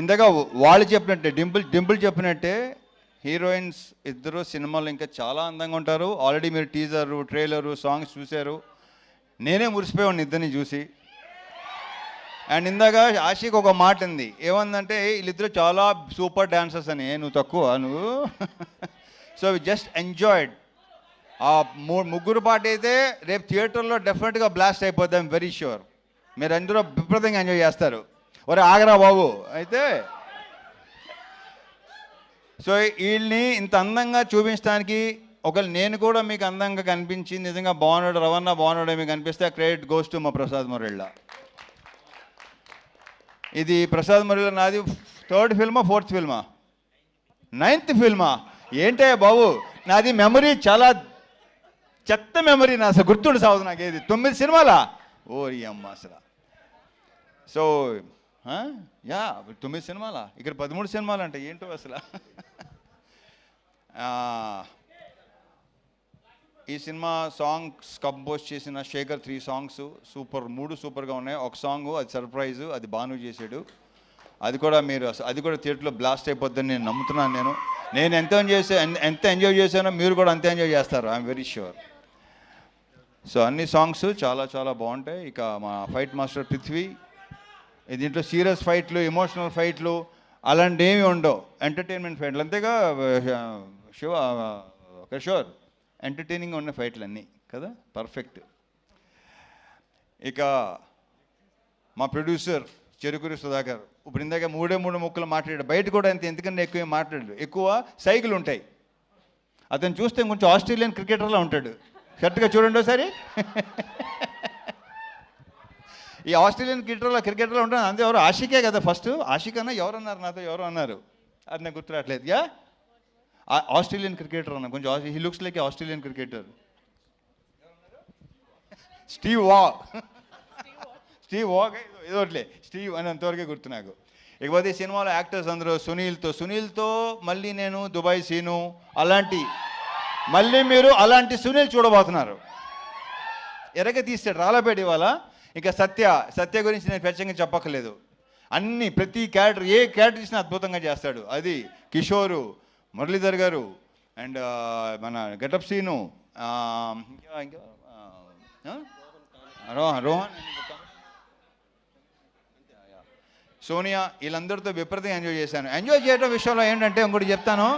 ఇందాక వాళ్ళు చెప్పినట్టే డింపుల్ చెప్పినట్టే హీరోయిన్స్ ఇద్దరు సినిమాలు ఇంకా చాలా అందంగా ఉంటారు. ఆల్రెడీ మీరు టీజరు, ట్రైలరు, సాంగ్స్ చూశారు. నేనే మురిసిపోయాను ఇద్దరిని చూసి. అండ్ ఇందాక ఆషిక్ ఒక మాట ఉంది, ఏమందంటే వీళ్ళిద్దరు చాలా సూపర్ డాన్సర్స్ అని. నువ్వు తక్కువ నువ్వు సో జస్ట్ ఎంజాయ్డ్. ఆ ముగ్గురు పాట అయితే రేపు థియేటర్లో డెఫినెట్గా బ్లాస్ట్ అయిపోద్ది. ఐమ్ వెరీ ష్యూర్ మీరు అందరూ విపరీతంగా ఎంజాయ్ చేస్తారు. ఒరే ఆగరా బాబు. అయితే సో వీళ్ళని ఇంత అందంగా చూపించడానికి ఒకవేళ నేను కూడా మీకు అందంగా కనిపించి నిజంగా బాగున్నాడు, రవణ బాగున్నాడు మీకు అనిపిస్తే క్రెడిట్ గోస్ టు మా ప్రసాద్ మురళ. ఇది ప్రసాద్ మురళ నాది 3rd ఫిల్మా 4th ఫిల్మా 9th ఫిల్మా ఏంటే బాబు. నాది మెమరీ చాలా చెత్త మెమరీ. నా అసలు గుర్తుండి సాగుదు నాకు. ఏది 9 సినిమాలా ఓరి అమ్మ అసలు. సో యా 9 సినిమాలా, ఇక్కడ 13 సినిమాలు అంటే ఏంటో అసలు. ఈ సినిమా సాంగ్స్ కంపోజ్ చేసిన శేఖర్ 3 సాంగ్స్ సూపర్, 3 సూపర్గా ఉన్నాయి. ఒక సాంగ్ అది సర్ప్రైజు, అది బాను చేశాడు. అది కూడా మీరు అది కూడా థియేటర్లో బ్లాస్ట్ అయిపోద్దని నేను నమ్ముతున్నాను. నేను ఎంత ఎంజాయ్ చేశానో మీరు కూడా అంతే ఎంజాయ్ చేస్తారు, ఐఎమ్ వెరీ ష్యూర్. సో అన్ని సాంగ్స్ చాలా చాలా బాగుంటాయి. ఇక మా ఫైట్ మాస్టర్ పృథ్వీ, దీంట్లో సీరియస్ ఫైట్లు, ఎమోషనల్ ఫైట్లు అలాంటివి ఏమి ఉండవు. ఎంటర్టైన్మెంట్ ఫైట్లు అంతేగా కిషోర్. ఎంటర్టైనింగ్గా ఉన్న ఫైట్లు అన్నీ కదా, పర్ఫెక్ట్. ఇక మా ప్రొడ్యూసర్ చెరుకూరి సుధాకర్ ఇప్పుడు ఇందాక 3 ముక్కలు మాట్లాడాడు. బయట కూడా అంతే, ఎందుకంటే ఎక్కువ మాట్లాడాడు. ఎక్కువ సైకిల్ ఉంటాయి. అతను చూస్తే కొంచెం ఆస్ట్రేలియన్ క్రికెటర్లా ఉంటాడు. కరెక్ట్గా చూడండి ఒకసారి. ఈ ఆస్ట్రేలియన్ క్రికెటర్లో ఉంటాను. అంతే. ఎవరు ఆషికే కదా ఫస్ట్. ఆషిక్ అన్న ఎవరు అన్నారు నాతో, ఎవరు అన్నారు అది నాకు గుర్తు రావట్లేదు. యా ఆస్ట్రేలియన్ క్రికెటర్ అన్న, కొంచెం he looks like Australian cricketer. Steve Waugh ఏదోట్లే స్టీవ్ అని అంతవరకే గుర్తు నాకు. ఇకపోతే ఈ సినిమాలో యాక్టర్స్ అందరూ సునీల్తో మళ్ళీ నేను దుబాయ్ సీను అలాంటి, మళ్ళీ మీరు అలాంటి సునీల్ చూడబోతున్నారు. ఎరగ తీస్తాడు రాళ్ళపేట ఇవాళ. ఇంకా సత్య గురించి నేను ప్రత్యేకంగా చెప్పక్కర్లేదు. అన్ని ప్రతి క్యారెక్టర్ ఏ క్యారెక్టర్ ఇచ్చినా అద్భుతంగా చేస్తాడు. అది కిషోరు, మురళీధర్ గారు అండ్ మన గెటప్ సీను, రోహన్, సోనియా, వీళ్ళందరితో విపరీతంగా ఎంజాయ్ చేశాను. ఎంజాయ్ చేయడం విషయంలో ఏంటంటే ఇంకోటి చెప్తాను.